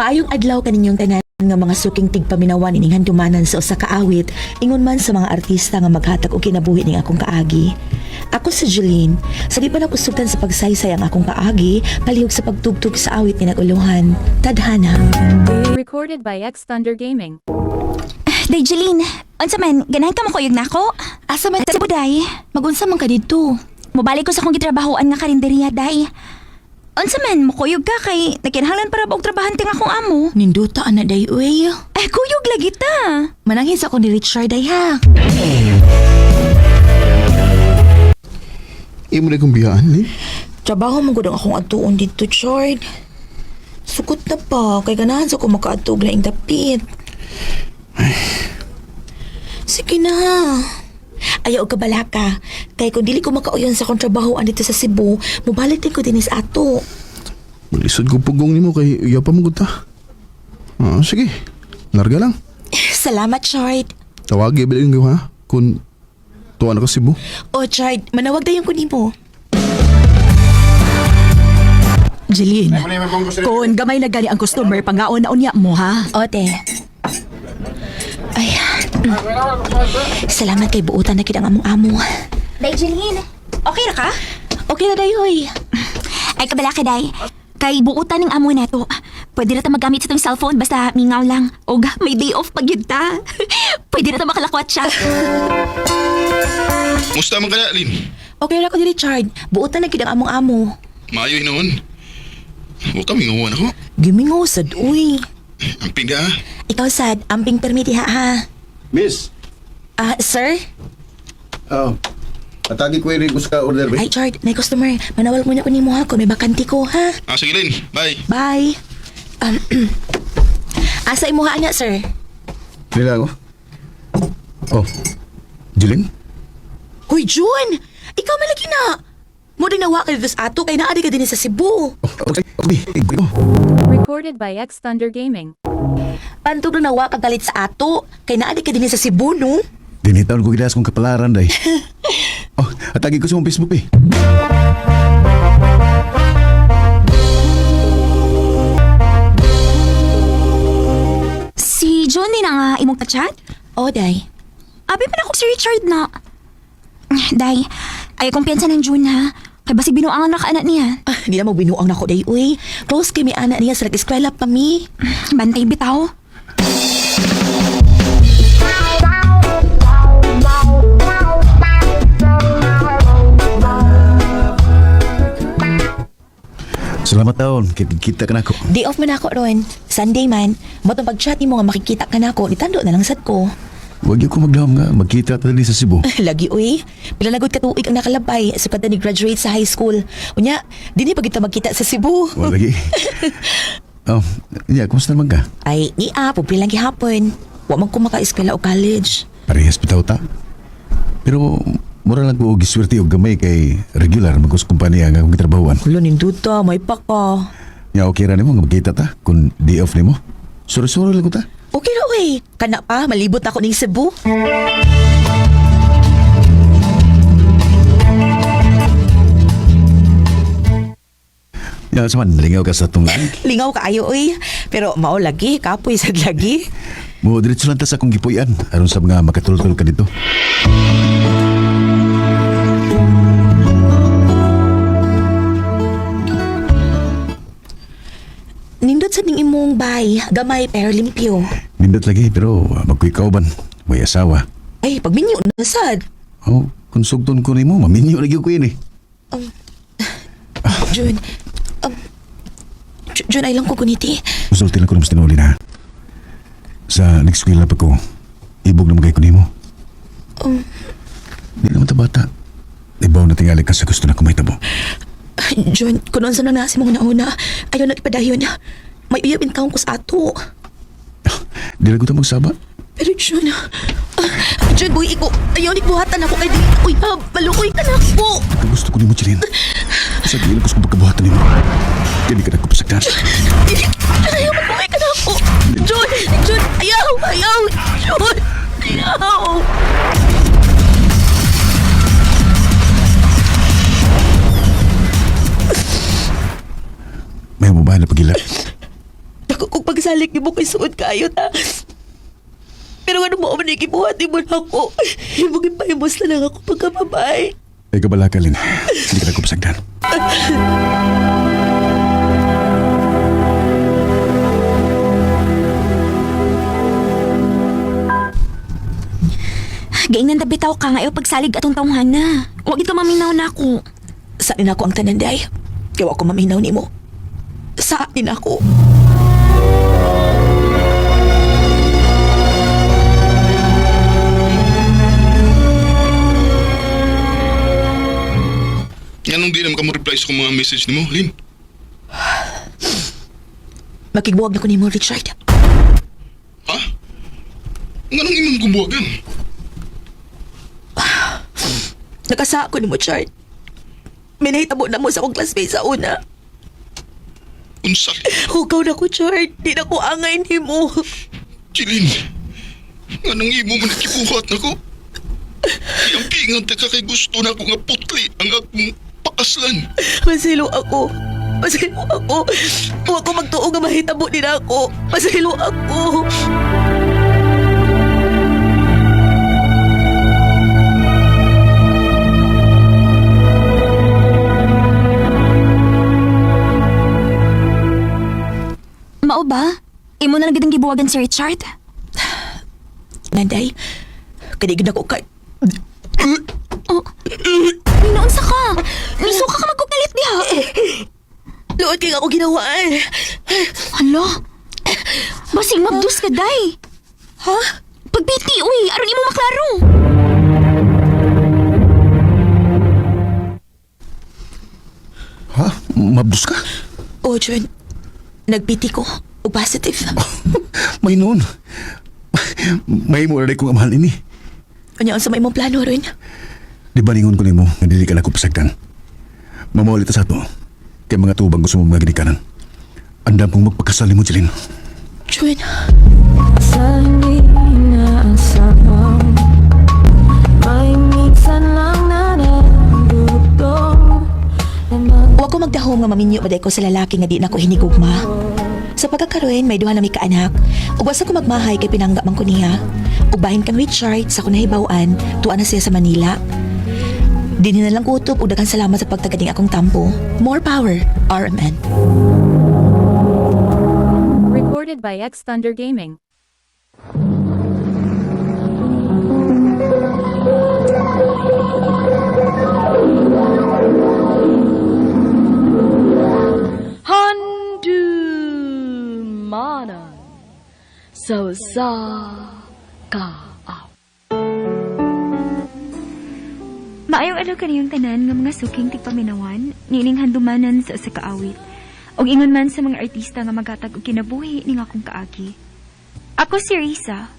Maayong adlaw kaninyong tanan nga mga suking tigpaminawan ining handumanan sa usa ka awit ingon man sa mga artista nga maghatag og kinabuhi ning akong kaagi. Ako si Jeline, sa di pa nakusugtan sa pagsaysay ang akong kaagi, palihog sa pagtugtog sa awit ni naguluhan. Tadhana. Recorded by X Thunder Gaming. Day, Jeline, unsa man, ganahan ka makuyog na ako? Asa man Si Buday, magunsa man ka didto? mubalik ko sa akong gitrabahoan nga karinderya, Day. Unsa man, makuyog ka kay nakinahanglan para ba og trabahante nga akong amo? Ninduta ana day uy. Kuyog lagi ta. Manangin sa ako ni Richard ay ha. Imo na kong biyaan, eh? Trabaho mo gud ang akong atuon dito, Chord. Sukot na pa, kay ganahan sa ko makaatog na ing dapit. Sige na. Ayaw ka balaka. Kay kung dili ko makauyon sa akong trabahoan dito sa Cebu, mubalik din ko din sa ato. Malisod ko pugong ni mo kay iya pa mo ta. Sige. Larga lang. Salamat, Chord. Tawagi bilin ko ha. Kung tuwa na ka Cebu. O, Chord, manawag dayon ko nimo. Jeline, kung gamay na gani ang customer, pangaon na unya mo, ha? Ote. Ay. Salamat kay buutan na kid ang among amo. Day, Jeline, okay ra ka? Okay na dayoy. Ay, kabala ka, Day. Kay buutan ng amo na to. Pwede na ta magamit sa itong cellphone basta mingaw lang. O may day off pag yun ta. Pwede na ta makalakwat siya. Musta man kaya, Lin? Okay ra ko ni Richard. Buutan na kid ang among amo. Maayo noon. Huwag kami ngawan ako. Gimingo sad uy. Ang pinda ha. Ikaw sad, amping permiti ha. Miss. Sir? Atagi ko rin ka order, Ay, Chard, may customer. Manawal muna ko ni mo ha kung may bakanti ko, ha? Sige, Lin. Bye. Bye. Asa imo ha na, sir? Nila ako. Oh. Jilin? Hoy, June! Ikaw malagi na! Mo din nawa ka dito sa ato, kay naadi ka din sa Cebu. Okay. Oh. Recorded by X Thunder Gaming. Pantog na nawa ka galit sa ato, kay naadi ka din sa Cebu, no? Dinitaon ko gilas kong kapalaran, day. Oh, atagi ko sa mong Facebook, eh. Si John din nga imong ka-chat? O, day. Abi pa na ako si Richard na. Day, ay kumpiyansa ng June ha. Kay basig binuangan na kaanak niya. Di na mo binuang na ko, day, uy. Close kay may anak niya sa nag-eskwela pa mi. Bantay bitaw. Salamat taon. Kita ka na ako. Day off man ako ron. Sunday man. Matong pag-chat ni mo nga makikita ka na ako, itando na lang sad ko. Huwag yung kumagdahom nga. Magkita tali sa Cebu. Lagi, uy. Pilalagod ka tuig ang nakalabay sa kada ni graduate sa high school. Unya, di pa kita magkita sa Cebu. Wala lagi. Kumusta naman ka? Ay, pupilang gihapon. Wa man ko maka-eskwela o college. Parehas bitaw ta. Pero mura lang ko og giswerte og gamay kay regular magkus kumpanya nga akong gitrabahuan. Kulo ninduta, may pa ka. Nya okay ra nimo nga magkita ta kun day off nimo. Suro-suro lang ko ta. Okay ra, uy. Kana pa, malibot na ako ning Cebu. Ya saman lingaw ka sa tong lag. Lingaw ka ayo, uy. Pero mao lagi, kapoy sad lagi. Mo diretso lang ta sa akong gipuy-an aron sa mga makatultol ka dito. Nindot sa ning imong bay, gamay pero limpyo. Nindot lagi pero magkuy kauban, may asawa. Ay, pagminyo na sad. Oh, kung sugton ko nimo, maminyo lagi ko yun eh. Jun, Jun, ay lang ko kuniti. Musulti lang ko naman tinuli na. Sa next school na pa ko, ibog na magay ko nimo. Di naman ta bata. Ibaw na tingali ka sa gusto na kumaytabo. Jun, kunon sa nasi mong nauna, ayaw na ipadayon. May uyabin taong kus ato. Di lang ko ta magsaba. Pero Jun, Jun, boy, ayaw ni buhatan ako kay di. Uy, maluoy ka na po. Ang gusto ko nimo, Chirin. Sa gilang ko sa pagkabuhatan nimo. Dili ka na ko pasagdan. Jun, ayaw maluoy ka na po. Jun, ayaw, Jun, ayaw. May mo ba na pagila? Dako kong Salik ni mo kay suod kayo ta. Pero ano mo man ikibuhat mo na ako. Ibugin pa imos na lang ako pagkababay. Ay kabala ka, Lin. Hindi ka nagkupasagdan. Gaingnan na bitaw ka ngayon pagsalig atong tawhan na. Huwag ito maminaw na ako. Sa akin ako ang tananday. Kaya ako maminaw ni mo. Sa akin ako. Anong di naman ka mo reply sa kong mga message ni mo, Lin? Makigbuwag na ko ni mo, Richard. Ha? Anong imong gumbuwagan? Nakasa ako ni mo, Chard. Minahitabo na mo sa akong classmate sa una. Unsa? Hugaw na ko, Chard. Di na ko angay ni mo. Jilin, anong imo man nakibuhat na ko? Yang pingan ta ka kay gusto na ko nga putli ang akong pakaslan. Masilo ako. Masilo ako. Huwag ko magtuong nga mahitabo din ako. Masilo ako. Mao ba? Imo na lang gidang gibuwagan si Richard? Nanday, kanigin ako ka. Oh. Noon sa ka? Misuka ka magkukalit diha. Luod kay ako ginawaan. Hala? Basing magdus ka, day. Ha? Pagbiti, uy. Aron imo maklaro. Ha? Mabdus ka? O, John. Nagpiti ko. O positive. May noon. May mo rin kong amahal ini. Kanya ang sa may mong plano rin. Di ba ningon ko ni mo, hindi ka na kupasagdan. Mamaulit sa to. Kaya mga tubang gusto mo mga ginikanan. Andam kong magpakasali mo, Jilin. John. Sa hindi inaasahan, may minsan lang nadadugtong. Huwag ko magdahong nga maminyo maday ko sa lalaki nga di na ko hinigugma. Sa pagkakaroon, may duha na may kaanak. Ug wasa ko magmahay kay pinangga man ko niya. Ubahin kang Richard sa kunahibawaan, tuwa na siya sa Manila. Dini na lang kutob ug daghang salamat sa pagtaganing akong tampo. More power, RMN. Recorded by X Thunder Gaming. Handumanan so sa kaaw. Maayong adlaw kaniyong tanan nga mga suking tigpaminawan, nining handumanan sa usa ka awit. Og ingon man sa mga artista nga maghatag og kinabuhi ning akong kaagi. Ako si Risa.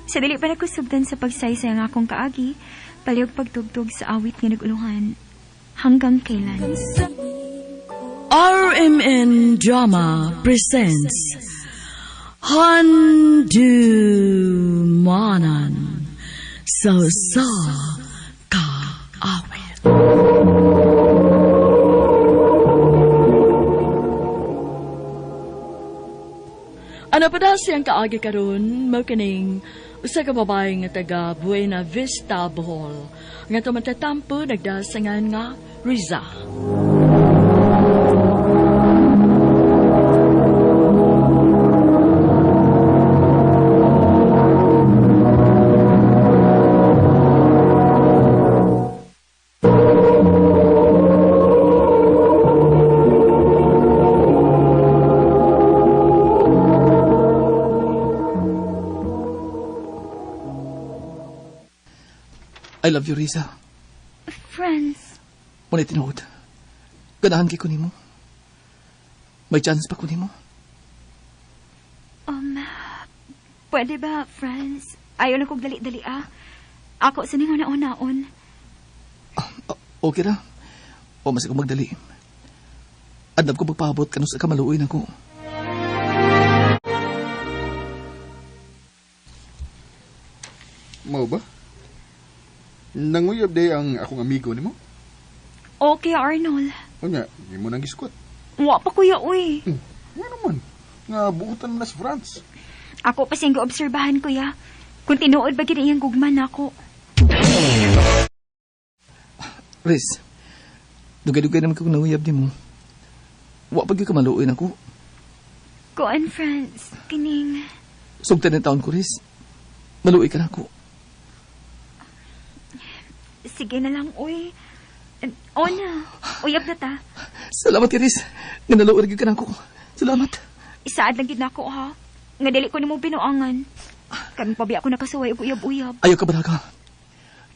Sa dili pa nakusugdan sa pagsaysay nga akong kaagi, palihog pagtugtog sa awit nga naguluhan. Hanggang kailan? RMN Drama presents Handumanan so sa kaawit. Ano pa daw siyang kaagi karon mao kining usa ka babae nga taga Buena Vista, Bohol nga tumatatampo nagdasangan nga Riza. I love you, Riza. Friends. Muna tinuod. Ganahan kay kunin mo. May chance pa kunin mo. Pwede ba, friends? Ayaw na kong dali-dali Ako sa ningon naon-naon. Okay ra. O mas ako magdali. Andam ko magpaabot kano sa kamaluoy na ko. Mao ba? Nanguyab day ang akong amigo nimo? Okay, Arnold. O nga, di mo nang giskot. Wa pa kuya, uy. Nga naman. nga buutan na si Franz. Ako pa siyang obserbahan, kuya. Kung tinuod ba gina iyang gugman ako. Riz, dugay-dugay naman ko nanguyab ni mo. Wa pag ka maluoy ako. Kuan, Franz. Kining... Sugtan ng taon ko, Riz. Maluoy ka na ako. Sige na lang, uy. O na. Uyab na ta. Salamat ka, Riz. Nga naluoy ka na ako. Salamat. Isaad lang gid nako ha. Nga dili ko nimo binuangan. Karon pa biya ako nakasuway og uyab-uyab. Ayaw ka ba ka?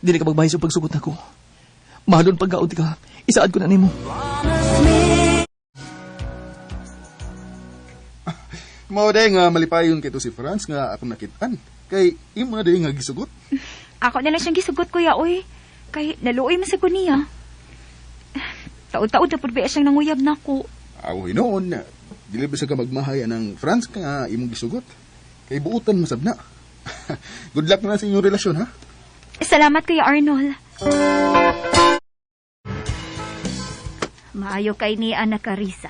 Dili ka magbahay sa pagsugot na ko. Mahalon pagkaon ka. Isaad ko na nimo. Mao day nga malipayon kay to si Franz nga akong nakitaan. Kay imo na day nga gisugot. Ako na lang siyang gisugot, kuya, uy. Kay naluoy man sa ko niya. Taod-taod na pud biya siyang nanguyab nako. Aw hinoon na. Dili ba sa ka magmahaya ng Franz nga imong gisugot. Kay buutan masab na. Good luck na sa inyong relasyon ha. Salamat, kuya Arnold. Maayo kay ni anak Karisa.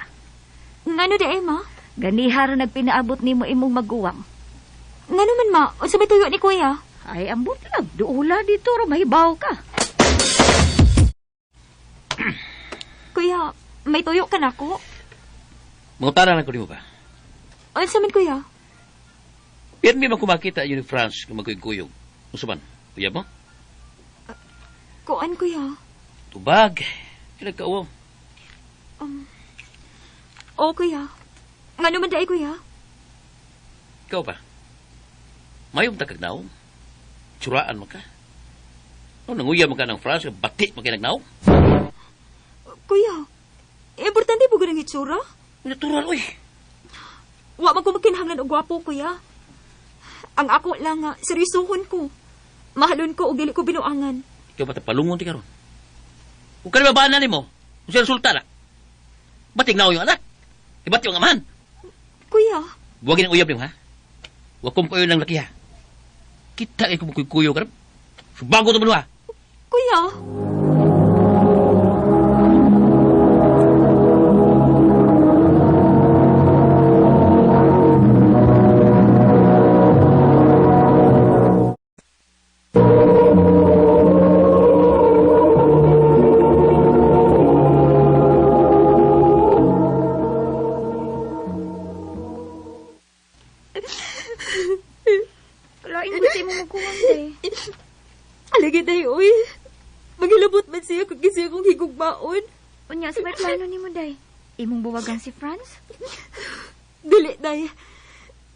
Ngano di, ma? Ganihar nagpinaabot nimo imong maguwang. Ngano man, ma? Unsa may tuyo ni kuya? Ay, ambot lang. Duula dito, mahibaw ka. Kuya, may tuyo ka nako? Mangutaran ako nimo ba? Unsa man, kuya? Yan may makumakita yun ni France kung magkuyog. Usaman, uyab mo? Kuan, kuya? Tubag. Kinagkauwaw. O, kuya. Ngano man dai, kuya? Ikaw ba? Mayong takagnaw? Tsuraan mo ka? No, nanguyab mo ka ng France, bati mo kinagnaw? Kuya, importante po ganang itsura? Natural, uy. Wa man ko magkinahanglan og gwapo, kuya. Ang ako lang nga, seryosohon ko. Mahalon ko o dili ko binuangan. Ikaw ba palungon ti karon? Kung ka na babaan na mo, kung siya resulta na, bating na yung anak. Ibati yung amahan. Kuya, Huwag ng uyab niyo, ha? Huwag kong kayo ng laki, ha? Kita kayo kumukuyo ka rin. Subago ito mo, ha? kuya. Lain ba mo magkuwang, day? Alagi day, uy. Magilabot man siya kung kasi akong higugbaon. Unya, sa may plano ni mo, day? Imong buwagan si Franz? Dili, day.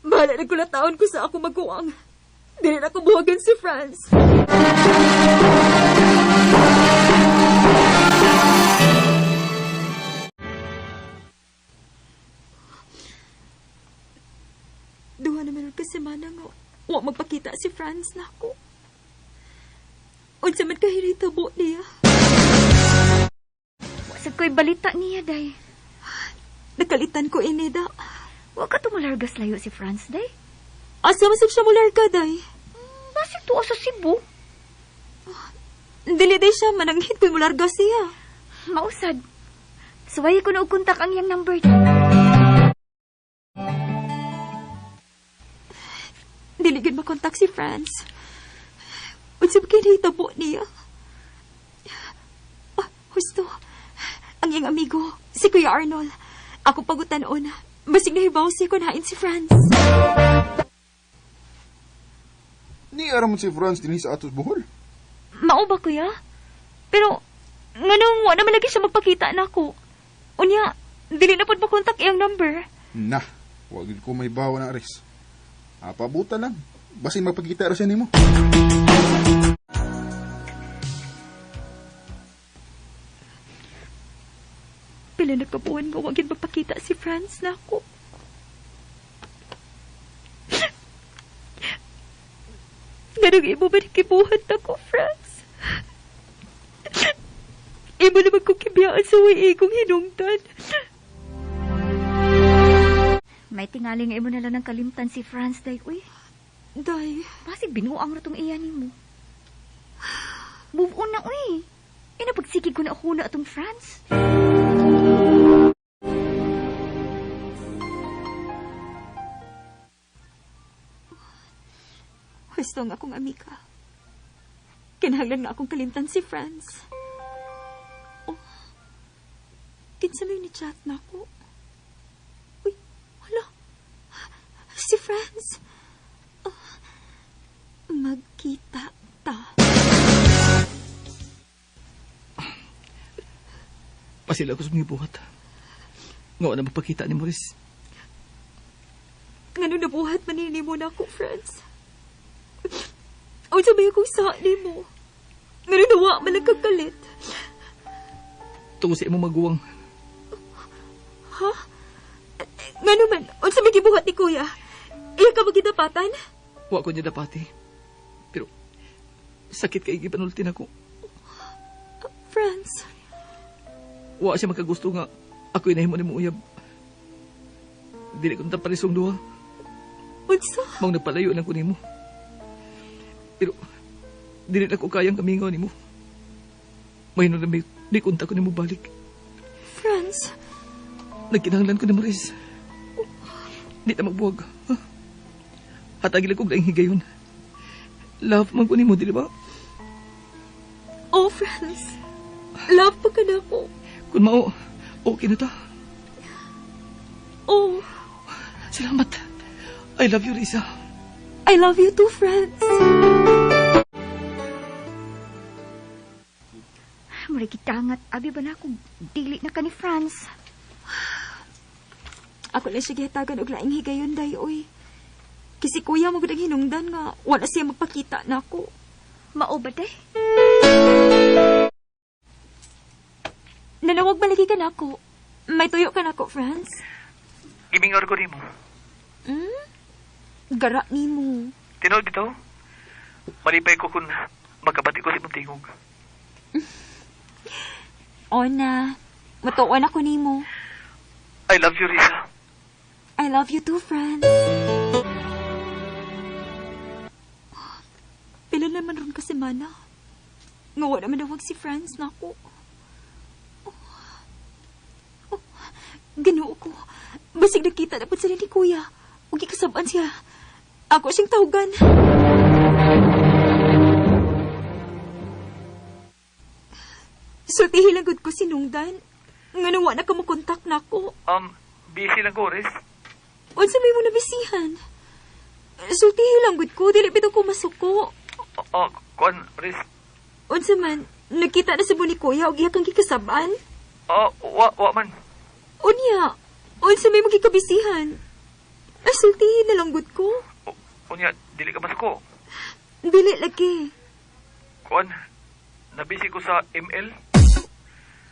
Bahala na kulataon ko sa ako magkuwang. Dili na ko buwagan si Franz. Duha naman ka semana nga. Wa magpakita si Franz na ako. Unsa man kahirita-bo niya. Wasag ko'y balita niya, day. Nakalitan ko inida. Huwag ka tumalargas layo si Franz, day. Asa masig siya mular ka, day? Basig tuwa sa Cebu. Dili day siya mananghit ko'y mular siya. Mausad. Suway ko na og kontak ang iyang number. Dili gid makontak si Franz. Unsa ba kinahitabo niya? Husto. Ang iyang amigo, si Kuya Arnold. Ako pagutan-on. Basig nahibaw siya kung hain si Franz. Ni aram si Franz dinhi sa atos buhol. Mao ba, kuya? Pero, nganong wa naman lagi siya magpakita na ako. Unya, dili na pod makontak iyang number. Nah, wag gid ko may bawa na aris. Pabuta lang. Basin magpakita ra siya nimo. Pila na kabuhan nga wagin magpakita si Franz na ako. Ganang imo ba nakibuhat ako, Franz? Imo naman kong kibiyaan sa way kong hinungtan. May tingaling imo na lang ng kalimtan si Franz, day. Uy, Day, basig binuang na tong iyan ni mo. Move on na, uy. Inapagsikig ko na ako na atong Franz. puso nga akong amiga. Kinahanglan nga akong kalimtan si Franz. Oh, kinsa may ni-chat na ako. Uy, wala. Si Franz. Oh, magkita ta. Pasila ko sa mga buhat. Nga na magpakita ni Maurice. Ngano na buhat manini mo na ako, Franz. O sabay akong saali mo. Ngano nawa man nagkagalit. Tungo sa imong maguwang. Ha? Ngano man, o sabay gibuhat ni Kuya. Iya ka magkitapatan? Wa ko niya dapati. Pero, sakit kay gipanultin ako. Franz. Wa siya makagusto nga ako inahimo ni mo uyab. Dili ko naparisong duha. Unsa? Mong nagpalayo lang ko nimo. Pero, dili na ko kayang kamingaw nimo. Mahino na may di kunta ko nimo balik. Franz. Nagkinahanglan ko ni Maurice. Di na magbuwag. Ha? Hatagil ko daing higayon. Love man ko nimo, dili ba? Oh, Franz. Love pa ka na ako. Kung mao, okay na ta. Oh, Salamat. I love you, Risa. I love you too, Franz. Mura gitangat, abi ba na akong dili na ka ni Franz? Ako lang siya gihatagan og laing higayon, day, oy. Kasi kuya mo gudang hinungdan nga, wala siya magpakita na ako. Mao ba day? Nanawag malagi ka na ako. May tuyo ka na ako, Franz. Gimingar ko nimo. Hmm? Gara ni mo. Tinood bitaw. Malipay ko kung magkabati ko si mong tingog. O na, matuwan ako ni mo. I love you, Risa. I love you too, Franz. Pila naman ron ka semana. Ngawa naman nawag si Franz na ako. Ginoo ko. Basig nakita na po sila ni Kuya. Huwag ikasabaan siya. Ako siyang tawagan. Sultihin lang gud ko sinungdan. Nga nawa na ka makontak na ako. Busy lang ko, Riz. Unsa may mo nabisihan? Sultihin lang gud ko. Dili bitaw ko masuko. Kuan, Riz. Unsa man, nakita na sa mo ni Kuya. Huwag iya kang kikasabaan. Wa man. Unya, unsa may magkikabisihan? Sultihin na lang gud ko. Unya, dili ka masuko. Dili lagi. Kuan, nabisi ko sa ML.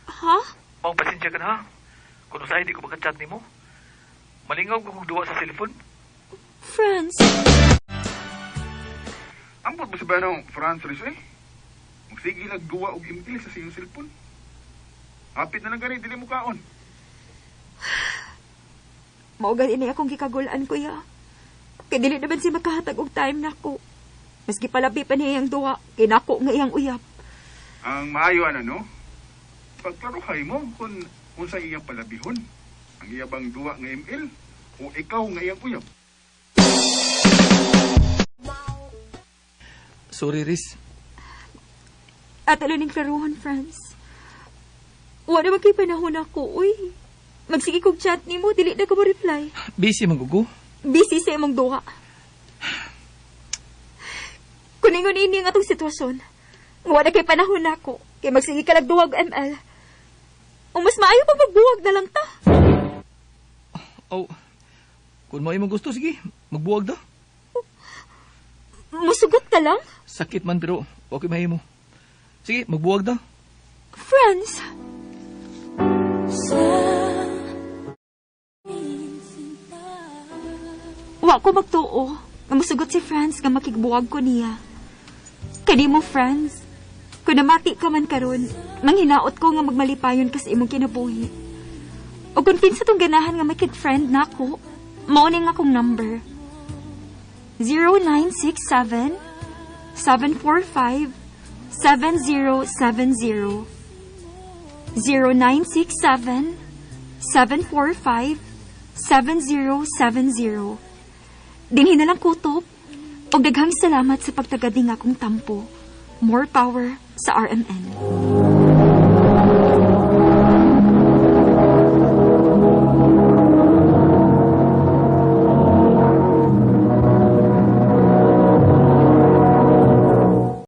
Ha? Mong pasensya ka na, ha? Kung usahay di ko makachat ni mo. Malingaw ko kung duwa sa cellphone. Franz. Ambot mo si Banong Franz Riz eh. Magsige nagduwa og email sa siyang cellphone. Hapit na lang gani, dili mo kaon. Maugal ini akong gikagulaan, Kuya. Kaya dili naman siya makahatag og time na ako. Maski palabi pa niya iyang duwa, kinako nga iyang uyap. Ang maayo no? Pagklaruhay mo kung sa iyang palabihon. Ang iyabang duwa nga email o ikaw nga iyang uyab. Sorry, Riz. At alaning klaruhan, Franz. Wala naman kay panahon ako, uy. Magsige kong chat ni mo, dili na ka mo reply. Busy man gugo. Busy sa imong duwa. Kuningon ini ang atong sitwasyon. Wala kay panahon ako. Kay magsige ka nagduwag ML. O mas maayo pa magbuwag na lang ta. Kung mo imong gusto, sige. Magbuwag daw. Musugot ka lang? Sakit man pero okay mahimo. Sige, magbuwag daw. Franz. Wa ko magtuo. Nga musugot si Franz nga makigbuwag ko niya. Kani mo, Franz. Kung namati ka man karon, manghinaot ko nga magmalipayon ka sa imong kinabuhi. O kung kinsa tong ganahan nga makig-friend na ako, mauning akong number. 0967 745 7070 0967 745 7070. Dinhi na lang kutob. Og daghang salamat sa pagtagad ning akong tampo. More power sa RMN.